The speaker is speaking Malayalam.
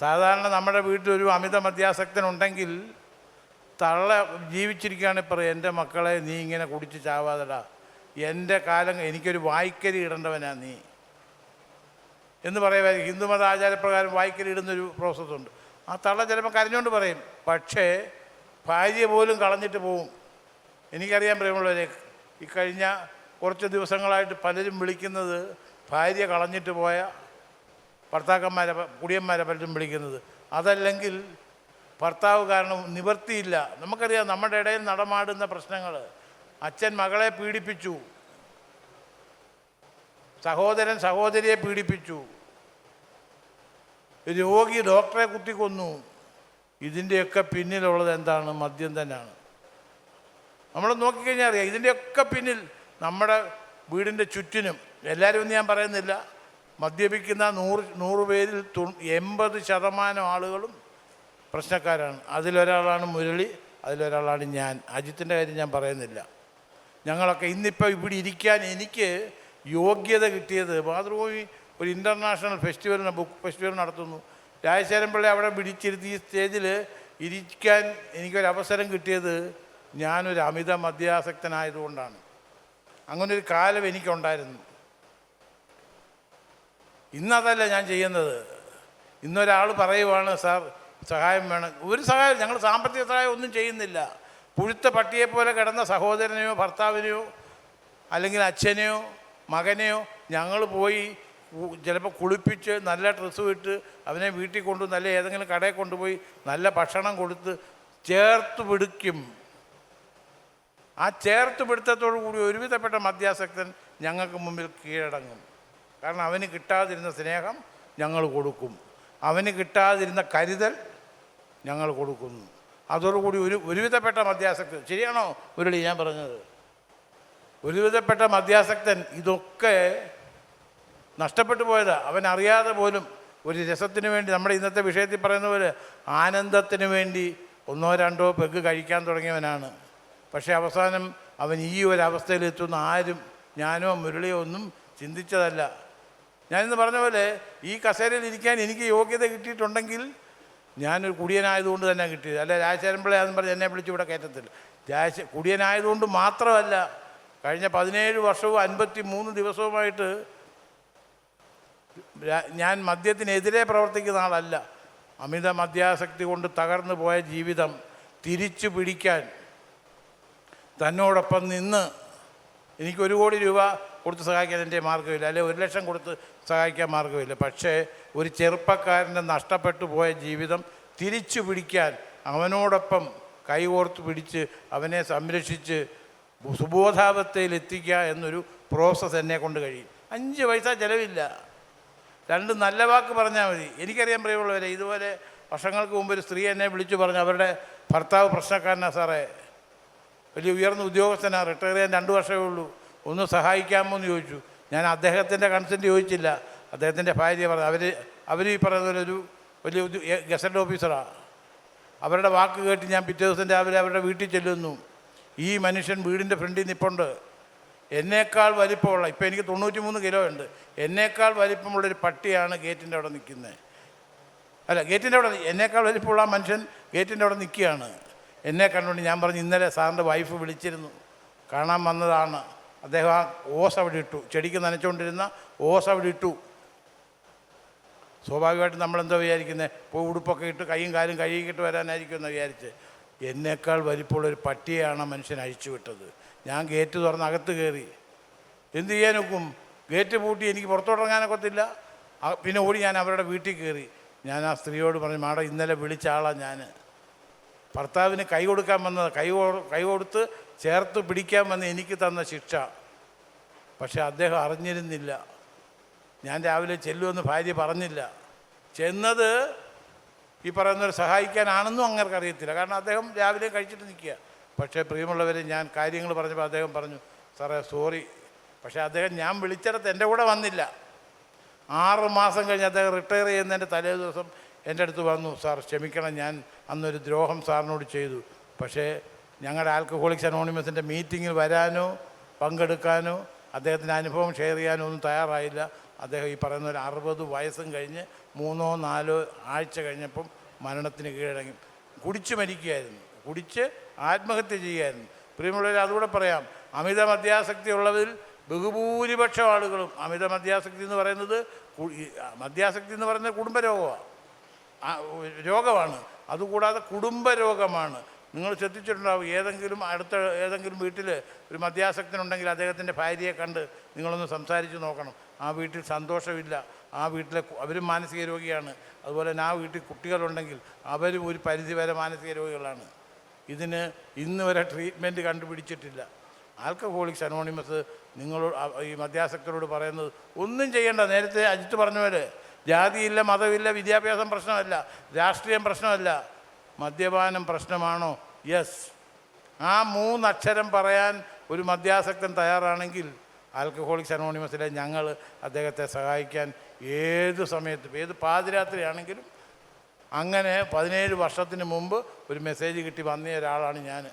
സാധാരണ നമ്മുടെ വീട്ടിലൊരു അമിത മദ്യാസക്തനുണ്ടെങ്കിൽ തള്ള ജീവിച്ചിരിക്കുകയാണെങ്കിൽ പറയും, എൻ്റെ മക്കളെ നീ ഇങ്ങനെ കുടിച്ച് ചാവാതെടാ, എൻ്റെ കാലം എനിക്കൊരു വായ്ക്കരി ഇടേണ്ടവനാ നീ എന്ന് പറയുമായിരിക്കും. ഹിന്ദുമത ആചാരപ്രകാരം വായ്ക്കരി ഇടുന്നൊരു പ്രോസസ്സുണ്ട്. ആ തള്ള ചിലപ്പോൾ കരഞ്ഞുകൊണ്ട് പറയും, പക്ഷേ ഭാര്യ പോലും കളഞ്ഞിട്ട് പോവും. എനിക്കറിയാൻ പ്രിയമുള്ളവരെ, ഈ കഴിഞ്ഞ കുറച്ച് ദിവസങ്ങളായിട്ട് പലരും വിളിക്കുന്നത് ഭാര്യ കളഞ്ഞിട്ട് പോയ ഭർത്താക്കന്മാരെ, കുടിയന്മാരെ പലരും വിളിക്കുന്നത്. അതല്ലെങ്കിൽ ഭർത്താവ് കാരണം നിവൃത്തിയില്ല. നമുക്കറിയാം നമ്മുടെ ഇടയിൽ നടമാടുന്ന പ്രശ്നങ്ങൾ. അച്ഛൻ മകളെ പീഡിപ്പിച്ചു, സഹോദരൻ സഹോദരിയെ പീഡിപ്പിച്ചു, രോഗി ഡോക്ടറെ കുത്തിക്കൊന്നു. ഇതിൻ്റെയൊക്കെ പിന്നിലുള്ളത് എന്താണ്? മദ്യം തന്നെയാണ്. നമ്മൾ നോക്കിക്കഴിഞ്ഞാൽ അറിയാം, ഇതിൻ്റെയൊക്കെ പിന്നിൽ നമ്മുടെ വീടിൻ്റെ ചുറ്റിനും, എല്ലാവരും ഒന്നും ഞാൻ പറയുന്നില്ല, മദ്യപിക്കുന്ന 100 പേരിൽ 80% ആളുകളും പ്രശ്നക്കാരാണ്. അതിലൊരാളാണ് മുരളി, അതിലൊരാളാണ് ഞാൻ. അജിത്തിൻ്റെ കാര്യം ഞാൻ പറയുന്നില്ല. ഞങ്ങളൊക്കെ ഇന്നിപ്പോൾ ഇവിടെ ഇരിക്കാൻ എനിക്ക് യോഗ്യത കിട്ടിയത്, മാതൃഭൂമി ഒരു ഇൻ്റർനാഷണൽ ഫെസ്റ്റിവലിന്, ബുക്ക് ഫെസ്റ്റിവൽ നടത്തുന്നു. രാജശേഖരൻ പിള്ളയെ അവിടെ പിടിച്ചിരുത്തി ഈ സ്റ്റേജിൽ ഇരിക്കാൻ എനിക്കൊരവസരം കിട്ടിയത് ഞാനൊരു അമിത മദ്യാസക്തനായതുകൊണ്ടാണ്. അങ്ങനൊരു കാലം എനിക്കുണ്ടായിരുന്നു. ഇന്നതല്ല ഞാൻ ചെയ്യുന്നത്. ഇന്നൊരാൾ പറയുവാണ്, സാർ സഹായം വേണം. ഒരു സഹായം, ഞങ്ങൾ സാമ്പത്തിക സഹായം ഒന്നും ചെയ്യുന്നില്ല. പുഴുത്ത പട്ടിയെപ്പോലെ കിടന്ന സഹോദരനെയോ ഭർത്താവിനെയോ അല്ലെങ്കിൽ അച്ഛനെയോ മകനെയോ ഞങ്ങൾ പോയി ചിലപ്പോൾ കുളിപ്പിച്ച് നല്ല ഡ്രസ്സ് ഇട്ട് അവനെ വീട്ടിൽ കൊണ്ട് നല്ല ഏതെങ്കിലും കടയിൽ കൊണ്ടുപോയി നല്ല ഭക്ഷണം കൊടുത്ത് ചേർത്ത് പിടിക്കും. ആ ചേർത്ത് പിടുത്തത്തോടു കൂടി ഒരുവിധപ്പെട്ട മദ്യാസക്തൻ ഞങ്ങൾക്ക് മുമ്പിൽ കീഴടങ്ങും. കാരണം അവന് കിട്ടാതിരുന്ന സ്നേഹം ഞങ്ങൾ കൊടുക്കും, അവന് കിട്ടാതിരുന്ന കരുതൽ ഞങ്ങൾ കൊടുക്കുന്നു. അതോടുകൂടി ഒരുവിധപ്പെട്ട മദ്യാസക്തൻ, ശരിയാണോ മുരളി ഞാൻ പറഞ്ഞത്? ഒരുവിധപ്പെട്ട മദ്യാസക്തൻ ഇതൊക്കെ നഷ്ടപ്പെട്ടു പോയതാ. അവൻ അറിയാതെ പോലും ഒരു രസത്തിന് വേണ്ടി, നമ്മുടെ ഇന്നത്തെ വിഷയത്തിൽ പറയുന്ന പോലെ ആനന്ദത്തിന് വേണ്ടി 1-2 പെഗ് കഴിക്കാൻ തുടങ്ങിയവനാണ്. പക്ഷേ അവസാനം അവൻ ഈ ഒരു അവസ്ഥയിലെത്തുന്ന ആരും, ഞാനോ മുരളിയോ ഒന്നും ചിന്തിച്ചതല്ല. ഞാനിന്ന് പറഞ്ഞ പോലെ ഈ കസേരയിൽ ഇരിക്കാൻ എനിക്ക് യോഗ്യത കിട്ടിയിട്ടുണ്ടെങ്കിൽ ഞാനൊരു കുടിയനായതുകൊണ്ട് തന്നെ കിട്ടിയത്. അല്ല രാജശേഖരൻ പിള്ളയാണെന്ന് പറഞ്ഞ് എന്നെ വിളിച്ച് ഇവിടെ കയറ്റത്തില്ല. കുടിയനായതുകൊണ്ട് മാത്രമല്ല, കഴിഞ്ഞ 17 വർഷവും 53 ദിവസവുമായിട്ട് ഞാൻ മദ്യത്തിനെതിരെ പ്രവർത്തിക്കുന്ന ആളല്ല. അമിത മദ്യാസക്തി കൊണ്ട് തകർന്നു പോയ ജീവിതം തിരിച്ചു പിടിക്കാൻ തന്നോടൊപ്പം നിന്ന്, എനിക്ക് 1 കോടി രൂപ കൊടുത്ത് സഹായിക്കാൻ എൻ്റെ മാർഗ്ഗമില്ല, അല്ലെങ്കിൽ 1 ലക്ഷം കൊടുത്ത് സഹായിക്കാൻ മാർഗ്ഗമില്ല. പക്ഷേ ഒരു ചെറുപ്പക്കാരൻ്റെ നഷ്ടപ്പെട്ടു പോയ ജീവിതം തിരിച്ചു പിടിക്കാൻ അവനോടൊപ്പം കൈകോർത്ത് പിടിച്ച് അവനെ സംരക്ഷിച്ച് സുബോധാവസ്ഥയിൽ എത്തിക്കുക എന്നൊരു പ്രോസസ്സ് എന്നെ കൊണ്ട് കഴിയും. 5 പൈസ ചിലവില്ല, 2 നല്ല വാക്ക് പറഞ്ഞാൽ മതി. എനിക്കറിയാൻ പ്രിയമുള്ളവരെ, ഇതുപോലെ വർഷങ്ങൾക്ക് മുമ്പ് ഒരു സ്ത്രീ എന്നെ വിളിച്ചു പറഞ്ഞു, അവരുടെ ഭർത്താവ് പ്രശ്നക്കാരനാണ് സാറേ, വലിയ ഉയർന്ന ഉദ്യോഗസ്ഥനാണ്, റിട്ടയർ ചെയ്യാൻ 2 വർഷമേ ഉള്ളൂ, ഒന്ന് സഹായിക്കാമോ എന്ന് ചോദിച്ചു. ഞാൻ അദ്ദേഹത്തിൻ്റെ കൺസെൻറ്റ് ചോദിച്ചില്ല. അദ്ദേഹത്തിൻ്റെ ഭാര്യ പറഞ്ഞു, അവർ ഈ പറയുന്ന പോലെ ഒരു വലിയ ഗസറ്റ് ഓഫീസറാണ്. അവരുടെ വാക്ക് കേട്ട് ഞാൻ പിറ്റേ ദിവസം രാവിലെ അവരുടെ വീട്ടിൽ ചെല്ലുന്നു. ഈ മനുഷ്യൻ വീടിൻ്റെ ഫ്രണ്ടിൽ നിൽപ്പുണ്ട്. എന്നേക്കാൾ വലിപ്പമുള്ള, ഇപ്പോൾ എനിക്ക് 93 കിലോ ഉണ്ട്, എന്നേക്കാൾ വലിപ്പമുള്ളൊരു പട്ടിയാണ് ഗേറ്റിൻ്റെ അവിടെ നിൽക്കുന്നത്. അല്ല, ഗേറ്റിൻ്റെ അവിടെ എന്നേക്കാൾ വലിപ്പമുള്ള ആ മനുഷ്യൻ ഗേറ്റിൻ്റെ അവിടെ നിൽക്കുകയാണ്. എന്നെ കണ്ടുകൊണ്ട് ഞാൻ പറഞ്ഞു, ഇന്നലെ സാറിൻ്റെ വൈഫ് വിളിച്ചിരുന്നു, കാണാൻ വന്നതാണ്. അദ്ദേഹം ആ ഓസ് അവിടെ ഇട്ടു, ചെടിക്ക് നനച്ചുകൊണ്ടിരുന്ന ഓസ് അവിടെ ഇട്ടു. സ്വാഭാവികമായിട്ടും നമ്മളെന്തോ വിചാരിക്കുന്നത്, പോയി ഉടുപ്പൊക്കെ ഇട്ട് കൈയും കാലും കഴുകിയിട്ട് വരാനായിരിക്കും എന്ന് വിചാരിച്ച്. എന്നേക്കാൾ വലിപ്പമുള്ളൊരു പട്ടിയെയാണ് മനുഷ്യൻ അഴിച്ചു വിട്ടത്. ഞാൻ ഗേറ്റ് തുറന്ന് അകത്ത് കയറി. എന്ത് ചെയ്യാനൊക്കും? ഗേറ്റ് പൂട്ടി എനിക്ക് പുറത്തോട്ടിറങ്ങാനൊക്കത്തില്ല. പിന്നെ ഓടി ഞാൻ അവരുടെ വീട്ടിൽ കയറി. ഞാൻ ആ സ്ത്രീയോട് പറഞ്ഞു, മാഡം ഇന്നലെ വിളിച്ച ആളാണ് ഞാൻ, ഭർത്താവിന് കൈ കൊടുക്കാൻ വന്നത്, കൈ കൊടുത്ത് ചേർത്ത് പിടിക്കാൻ വന്ന് എനിക്ക് തന്ന ശിക്ഷ. പക്ഷെ അദ്ദേഹം അറിഞ്ഞിരുന്നില്ല. ഞാൻ രാവിലെ ചെല്ലുമെന്ന് ഭാര്യ പറഞ്ഞില്ല. ചെന്നത് ഈ പറയുന്നവർ സഹായിക്കാനാണെന്നും അങ്ങനെ അറിയത്തില്ല. കാരണം അദ്ദേഹം രാവിലെ കഴിച്ചിട്ട് നിൽക്കുക. പക്ഷേ പ്രിയമുള്ളവരെ, ഞാൻ കാര്യങ്ങൾ പറഞ്ഞപ്പോൾ അദ്ദേഹം പറഞ്ഞു, സാറേ സോറി. പക്ഷേ അദ്ദേഹം ഞാൻ വിളിച്ചിടത്ത് എൻ്റെ കൂടെ വന്നില്ല. 6 മാസം കഴിഞ്ഞ് അദ്ദേഹം റിട്ടയർ ചെയ്യുന്നതിൻ്റെ തലേ ദിവസം എൻ്റെ അടുത്ത് വന്നു, സാർ ക്ഷമിക്കണം, ഞാൻ അന്നൊരു ദ്രോഹം സാറിനോട് ചെയ്തു. പക്ഷേ ഞങ്ങളുടെ ആൽക്കഹോളിക്സ് അനോണിമസിൻ്റെ മീറ്റിങ്ങിൽ വരാനോ പങ്കെടുക്കാനോ അദ്ദേഹത്തിൻ്റെ അനുഭവം ഷെയർ ചെയ്യാനോ ഒന്നും തയ്യാറായില്ല. അദ്ദേഹം ഈ പറയുന്ന ഒരു 60 വയസ്സും കഴിഞ്ഞ് 3-4 ആഴ്ച കഴിഞ്ഞപ്പം മരണത്തിന് കീഴടങ്ങി. കുടിച്ച് മരിക്കുകയായിരുന്നു, കുടിച്ച് ആത്മഹത്യ ചെയ്യുകയായിരുന്നു. പ്രിയമുള്ളവർ, അതുകൂടെ പറയാം, അമിത മദ്യാസക്തി ഉള്ളതിൽ ബഹുഭൂരിപക്ഷം ആളുകളും അമിത മദ്യാസക്തി എന്ന് പറയുന്നത് കുടുംബരോഗമാണ്, രോഗമാണ്. അതുകൂടാതെ കുടുംബ രോഗമാണ്. നിങ്ങൾ ശ്രദ്ധിച്ചിട്ടുണ്ടാവും, ഏതെങ്കിലും വീട്ടിൽ ഒരു മദ്യാസക്തനുണ്ടെങ്കിൽ അദ്ദേഹത്തിൻ്റെ ഭാര്യയെ കണ്ട് നിങ്ങളൊന്ന് സംസാരിച്ച് നോക്കണം. ആ വീട്ടിൽ സന്തോഷമില്ല, ആ വീട്ടിലെ അവരും മാനസിക രോഗിയാണ്. അതുപോലെ തന്നെ ആ വീട്ടിൽ കുട്ടികളുണ്ടെങ്കിൽ അവരും ഒരു പരിധിവരെ മാനസിക രോഗികളാണ്. ഇതിന് ഇന്ന് വരെ ട്രീറ്റ്മെൻറ്റ് കണ്ടുപിടിച്ചിട്ടില്ല. ആൽക്കഹോളിക്സ് അനോണിമസ് നിങ്ങളോട് ഈ മദ്യാസക്തരോട് പറയുന്നത് ഒന്നും ചെയ്യേണ്ട. നേരത്തെ അജിത്ത് പറഞ്ഞ പോലെ ജാതിയില്ല, മതമില്ല, വിദ്യാഭ്യാസം പ്രശ്നമല്ല, രാഷ്ട്രീയം പ്രശ്നമല്ല, മദ്യപാനം പ്രശ്നമാണോ? യെസ്. ആ 3 അക്ഷരം പറയാൻ ഒരു മദ്യാസക്തൻ തയ്യാറാണെങ്കിൽ ആൽക്കഹോളിക്സ് അനോണിമസിലെ ഞങ്ങൾ അദ്ദേഹത്തെ സഹായിക്കാൻ ഏത് സമയത്തും, ഏത് പാതിരാത്രിയാണെങ്കിലും. അങ്ങനെ 17 വർഷത്തിന് മുമ്പ് ഒരു മെസ്സേജ് കിട്ടി വന്നിയ ഒരാളാണ് ഞാൻ.